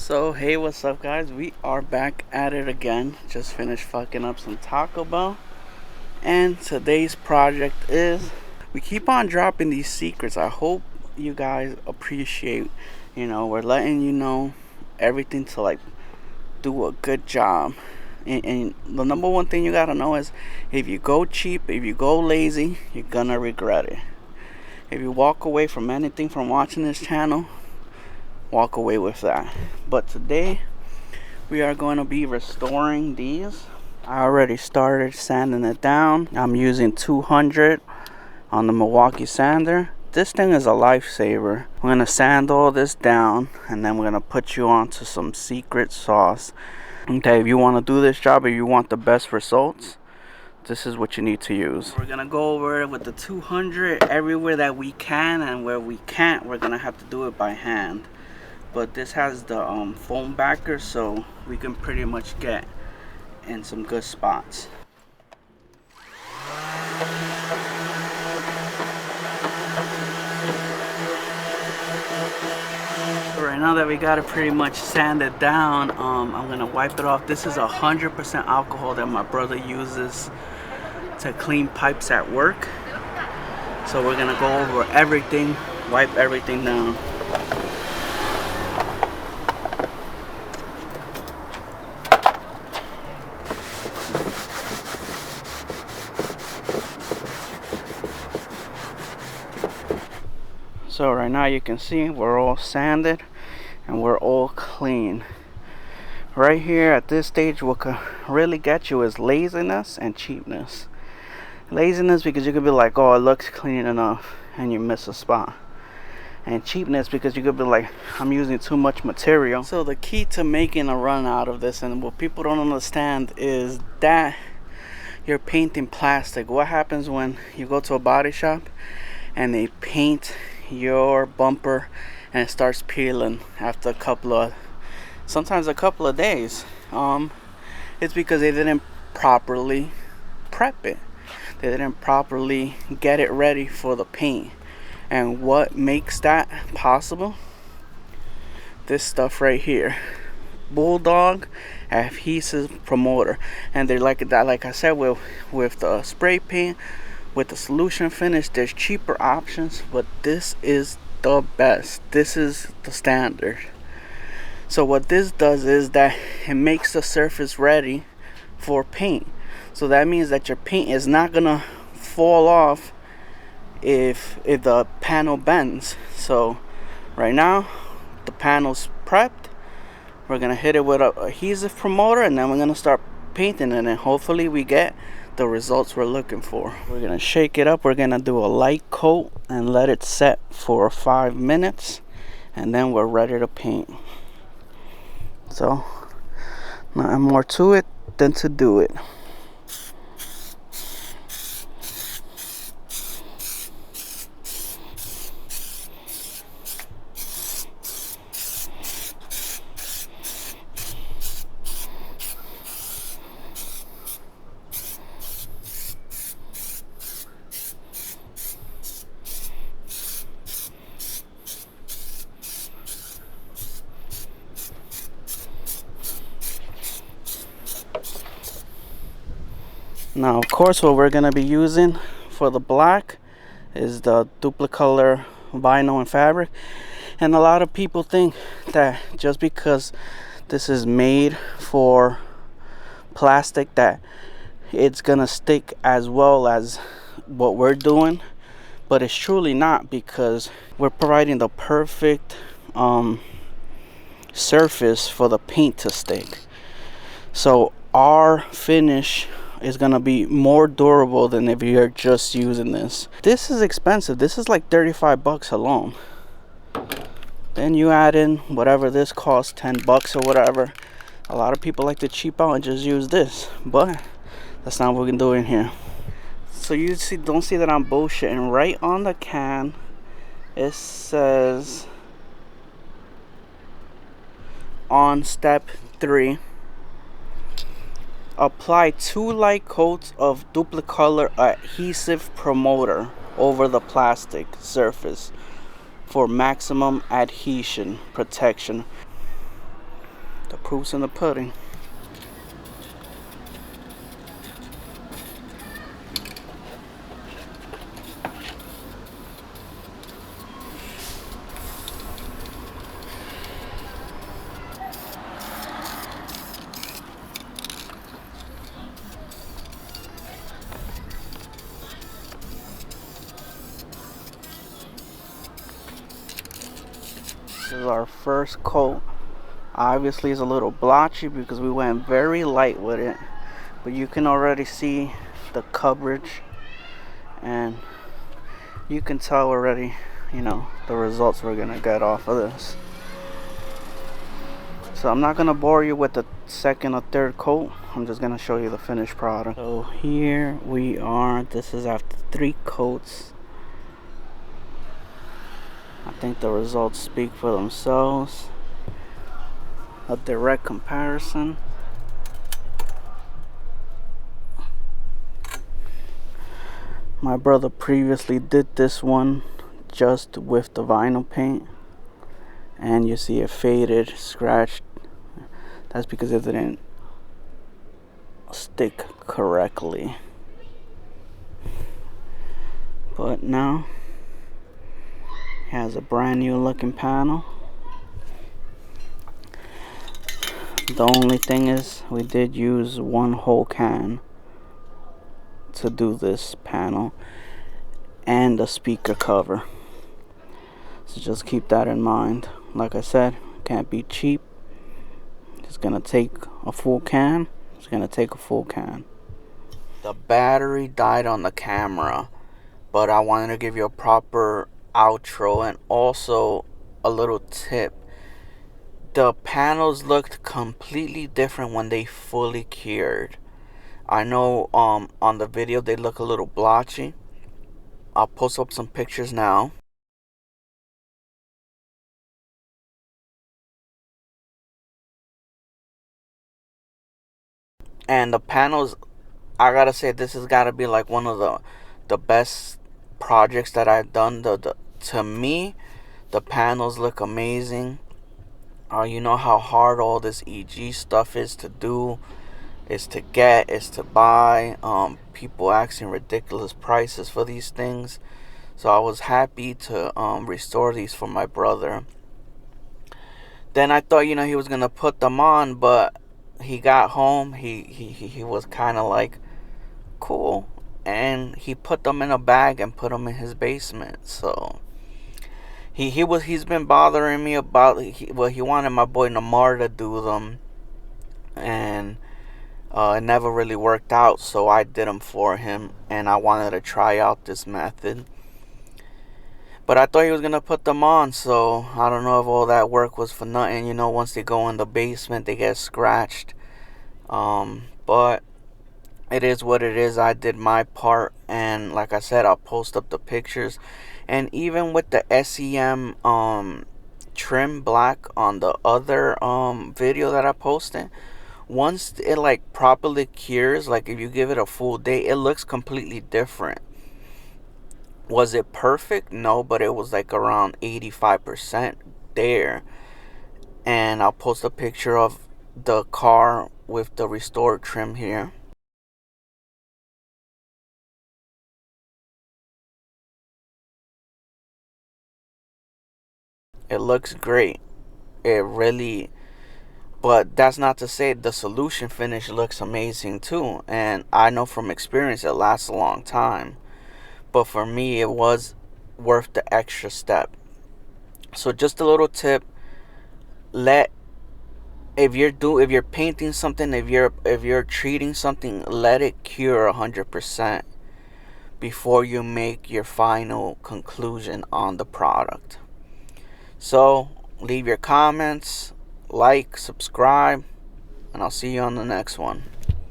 So hey, what's up guys? We are back at it again. Just finished fucking up some Taco Bell. And today's project is, we keep on dropping these secrets. I hope you guys appreciate, we're letting you know everything to like do a good job. And the number one thing you gotta know is, if you go cheap, if you go lazy, you're gonna regret it. If you walk away from anything from watching this channel, walk away with that. But today we are going to be restoring these. I already started sanding it down. I'm using 200 on the Milwaukee sander. This thing is a lifesaver. We're going to sand all this down, and then we're going to put you onto some secret sauce. Okay, if you want to do this job, if you want the best results, this is what you need to use. We're going to go over it with the 200 everywhere that we can, and where we can't, we're going to have to do it by hand. But this has the foam backer, so we can pretty much get in some good spots. So right now that we got it pretty much sanded down, I'm gonna wipe it off. This is 100% alcohol that my brother uses to clean pipes at work. So we're gonna go over everything, wipe everything down. So right now you can see we're all sanded and we're all clean. Right here at this stage, what could really get you is laziness and cheapness. Laziness because you could be like, oh, it looks clean enough, and you miss a spot. And cheapness because you could be like, I'm using too much material. So the key to making a run out of this, and what people don't understand, is that you're painting plastic. What happens when you go to a body shop and they paint your bumper and it starts peeling after sometimes a couple of days? It's because they didn't properly prep it. They didn't properly get it ready for the paint. And what makes that possible? This stuff right here, Bulldog adhesive promoter. And they're like that, like I said, with the spray paint, with the solution finish, there's cheaper options, but this is the best. This is the standard. So what this does is that it makes the surface ready for paint. So that means that your paint is not gonna fall off if the panel bends. So right now the panel's prepped. We're gonna hit it with a adhesive promoter, and then we're gonna start painting it, and hopefully we get the results we're looking for. We're gonna shake it up. We're gonna do a light coat and let it set for 5 minutes, and then we're ready to paint. So nothing more to it than to do it. Now, of course, what we're going to be using for the black is the duplicolor vinyl and fabric. And a lot of people think that just because this is made for plastic that it's going to stick as well as what we're doing. But it's truly not, because we're providing the perfect surface for the paint to stick. So our finish is gonna be more durable than if you're just using this. This is expensive. This is like 35 bucks alone. Then you add in whatever this costs, 10 bucks or whatever. A lot of people like to cheap out and just use this, but that's not what we're doing here. So you don't see that I'm bullshitting. Right on the can it says, on step 3, apply 2 light coats of duplicolor adhesive promoter over the plastic surface for maximum adhesion protection. The proof's in the pudding. This is our first coat. Obviously it's a little blotchy because we went very light with it, but you can already see the coverage and you can tell already, you know, the results we're gonna get off of this. So I'm not gonna bore you with the second or third coat. I'm just gonna show you the finished product. So here we are. This is after 3 coats. I think the results speak for themselves. A direct comparison. My brother previously did this one just with the vinyl paint, and you see it faded, scratched. That's because it didn't stick correctly. But now it has a brand new looking panel. The only thing is we did use 1 whole can to do this panel and a speaker cover, so just keep that in mind. Like I said, can't be cheap. It's gonna take a full can. It's gonna take a full can. The battery died on the camera, but I wanted to give you a proper outro and also a little tip. The panels looked completely different when they fully cured. I know on the video they look a little blotchy. I'll post up some pictures now. And the panels, I gotta say, this has gotta be like one of the best projects that I've done. To me, the panels look amazing. You know how hard all this EG stuff is to do, is to get, is to buy. People asking ridiculous prices for these things. So I was happy to restore these for my brother. Then I thought, you know, he was gonna put them on, but he got home. He was kind of like, cool, and he put them in a bag and put them in his basement. So he's been bothering me about he wanted my boy Namar to do them, and it never really worked out, so I did them for him, and I wanted to try out this method. But I thought he was gonna put them on, so I don't know if all that work was for nothing. You know, once they go in the basement, they get scratched. But it is what it is. I did my part, and like I said, I'll post up the pictures. And even with the SEM trim black on the other video that I posted, once it like properly cures, like if you give it a full day, it looks completely different. Was it perfect? No, but it was like around 85% there. And I'll post a picture of the car with the restored trim here. It looks great. It really, but that's not to say the solution finish looks amazing too. And I know from experience it lasts a long time. But for me, it was worth the extra step. So just a little tip: if you're painting something, if you're treating something, let it cure 100% before you make your final conclusion on the product. So leave your comments, like, subscribe, and I'll see you on the next one.